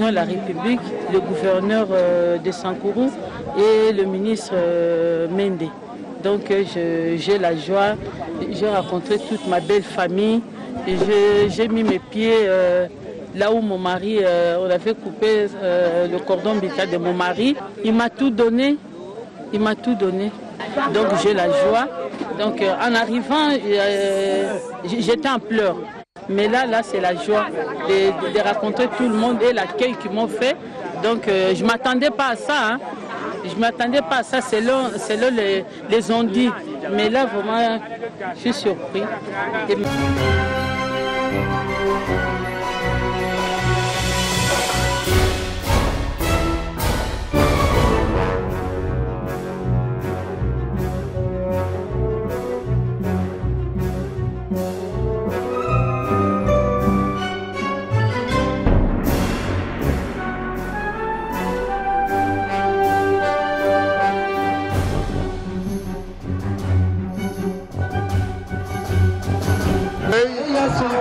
président de la République, le gouverneur de Sankourou et le ministre Mende. Donc j'ai la joie, j'ai rencontré toute ma belle famille. J'ai mis mes pieds là où mon mari, on avait coupé le cordon ombilical de mon mari. Il m'a tout donné, il m'a tout donné. Donc j'ai la joie. Donc en arrivant, j'étais en pleurs. Mais là c'est la joie de rencontrer tout le monde et l'accueil qu'ils m'ont fait. Donc je ne m'attendais pas à ça. Hein. Je ne m'attendais pas à ça, c'est là les ondits. Mais là, vraiment, je suis surpris.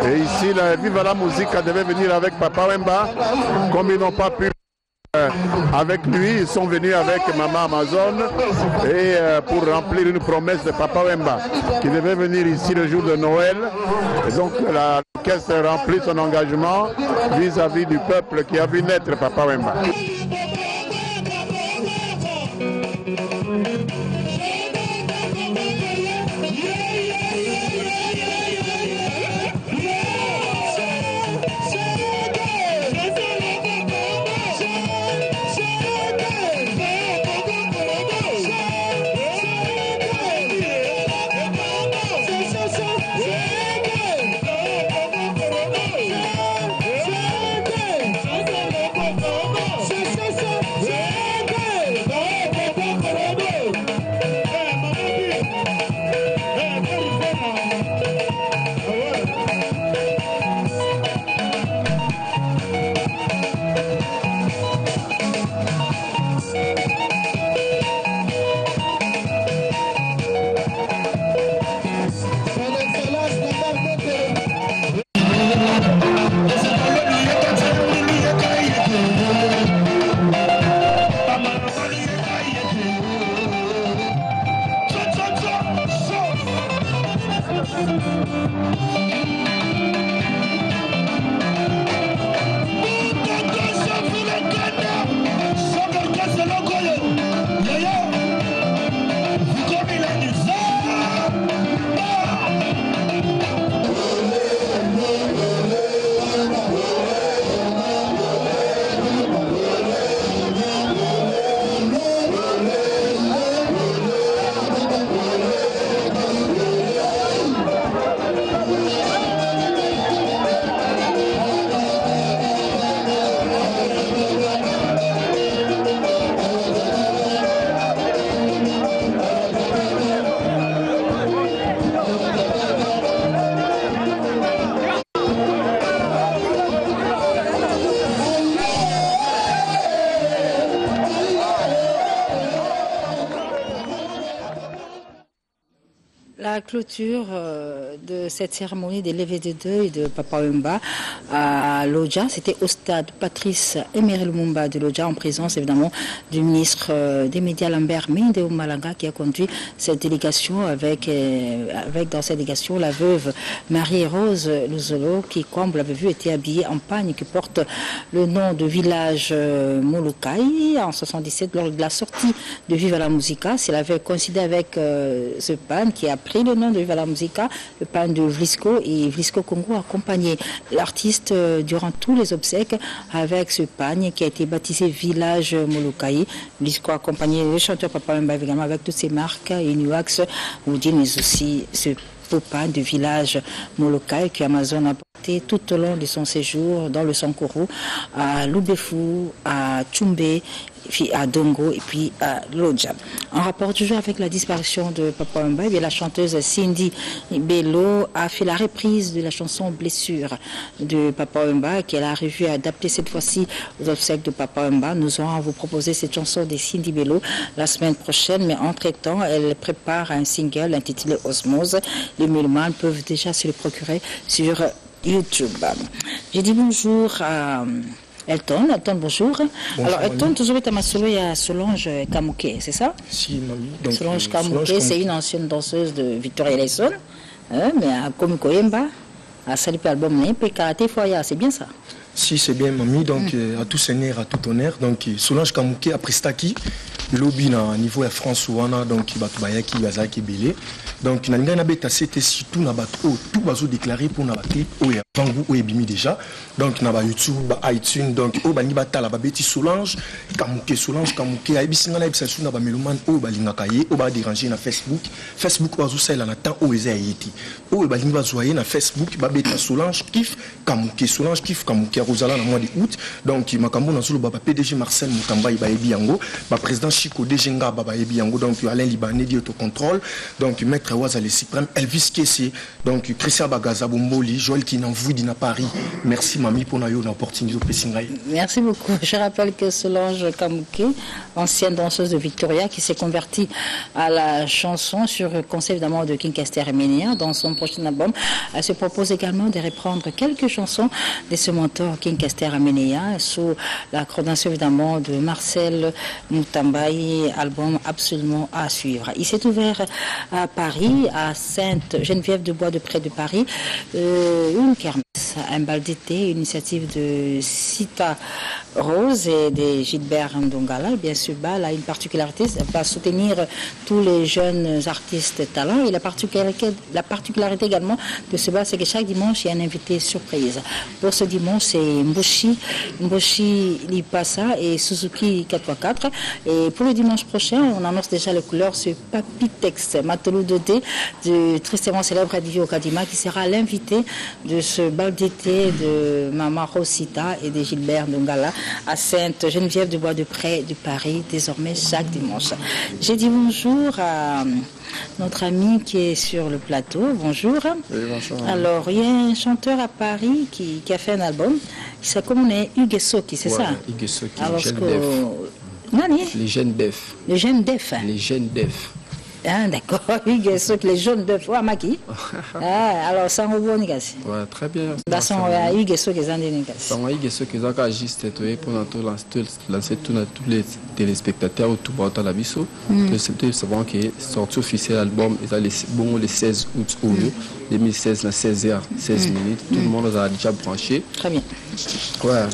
Et ici, la Viva la Musique devait venir avec Papa Wemba. Comme ils n'ont pas pu avec lui, ils sont venus avec Maman Amazon et pour remplir une promesse de Papa Wemba qui devait venir ici le jour de Noël. Et donc l'orchestre remplit son engagement vis-à-vis du peuple qui a vu naître Papa Wemba. La clôture de cette cérémonie de levée de deuil de Papa Wemba à Lodja, c'était au stade Patrice Emery Lumumba de Lodja, en présence évidemment du ministre des Médias Lambert Mende Malanga, qui a conduit cette délégation avec dans cette délégation la veuve Marie-Rose Luzolo, qui, comme vous l'avez vu, était habillée en pagne qui porte le nom de village Molokai. En 77, lors de la sortie de Viva la Musica, elle avait coïncidé avec ce pagne qui a pris le nom de Viva la Musica, le pagne de Vlisco, et Vlisco Congo a accompagné l'artiste durant tous les obsèques avec ce pagne qui a été baptisé village Molokai. Vlisco a accompagné le chanteur Papa Wemba également avec toutes ses marques, Inuax, Oudi, mais aussi ce beau pagne de village Molokai que Amazon a porté tout au long de son séjour dans le Sankourou, à Lubefu, à Tchumbe, puis à Dongo et puis à Lodja. En rapport toujours avec la disparition de Papa Wemba, la chanteuse Cindy Bello a fait la reprise de la chanson Blessure de Papa Wemba, qu'elle a revu adapter cette fois-ci aux obsèques de Papa Wemba. Nous allons vous proposer cette chanson de Cindy Bello la semaine prochaine, mais entre-temps, elle prépare un single intitulé Osmose. Les musulmans peuvent déjà se le procurer sur YouTube. J'ai dit bonjour à Elton, bonjour. Alors, Elton, toujours est à Masolo, il y a Solange Kamouké, c'est ça? Si, mamie. Donc, Solange Kamouké, c'est une ancienne danseuse de Victoria Lesson, mais à Komikoyemba, à Salipi Album, et Karaté Foya, c'est bien ça? Si, c'est bien, mamie. Donc, à tout seigneur, à tout honneur. Donc, Solange Kamouké, après Staki, le lobby à niveau de France, donc, Batubayaki, Bazaki, Belé. Donc, c'était surtout tout bazo déclaré pour na clip Vangu ou Ebimi déjà. Donc, na YouTube, iTunes, donc, Bani Batala, Babeti Solange Kamouké, Aibissinga na Ibissasu na Bameloman, Balingakaye, déranger na Facebook, bazo ça la temps où ils aient Bali bazoyer na Facebook, Babeta Solange, Kif Kamouké, Rosala na mois d'août. Donc, Makambo na Zulu, Baba PDG Marcel Mutamba, Ibaebiango, président Chico Dejenga, Baba Ebiango, donc, Alain Libanais, d'autocontrôle, donc, Maître Wazale Suprême, Elvis Kessé, donc Christian Bagaza Bomboli, Joël Kinanvou Dina Paris. Merci mamie pour une opportunité de Pessingaï. Merci beaucoup. Je rappelle que Solange Kamouké, ancienne danseuse de Victoria, qui s'est convertie à la chanson sur le conseil évidemment de King Caster Emenia dans son prochain album. Elle se propose également de reprendre quelques chansons de ce mentor King Caster Emenia sous la coordination évidemment de Marcel Moutambaï, album absolument à suivre. Il s'est ouvert à Paris, à Sainte-Geneviève-de-Bois de près de Paris, une kermesse, un bal d'été, une initiative de Sita Rose et de Gilbert Ndongala. Bien sûr, bal a une particularité, ça va soutenir tous les jeunes artistes talents. Et la particularité également de ce bal, c'est que chaque dimanche, il y a un invité surprise. Pour ce dimanche, c'est Mboshi Lipasa et Suzuki 4x4. Et pour le dimanche prochain, on annonce déjà les couleurs sur Papitex, Matelou Dodé, du tristement célèbre Adivio Kadima, qui sera l'invité de ce bal d'été de Mama Rosita et de Gilbert Ndongala à Sainte-Geneviève-de-Bois de près de Paris, désormais chaque dimanche. J'ai dit bonjour à notre ami qui est sur le plateau. Bonjour. Oui, bonjour. Alors, il y a un chanteur à Paris qui a fait un album qui s'appelle Hugues Soki, c'est ça? Hugues Soki, les jeunes def. Les jeunes def. Les jeunes def. Ah, d'accord, Hugues Soki, les jeunes def. Ouais, Maki. Alors, ça va bien, Nigasi. Ouais, très bien. Hugues Soki, ça va Hugues Soki, ça va juste pour lancer tous les téléspectateurs autour de la biso. C'est savoir que sorti officiel l'album est le 16 août 2016, à 16h, 16 minutes. Tout le monde a déjà branché. Très bien. Ouais.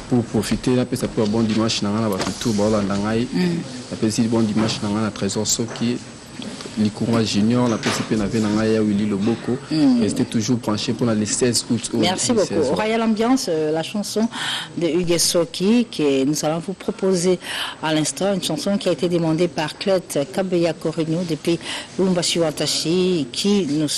Pour profiter, ça peut être bon dimanche, on a tout bon dimanche, on a Trésor Soki, Likuma Junior, la PCP n'avait Willy Loboko, restait toujours branché pour les 16 août. Merci beaucoup. Royal Ambiance, la chanson de Hugues Soki, que nous allons vous proposer à l'instant, une chanson qui a été demandée par Claude Kabeya Korino depuis Lumbashi Watashi, qui nous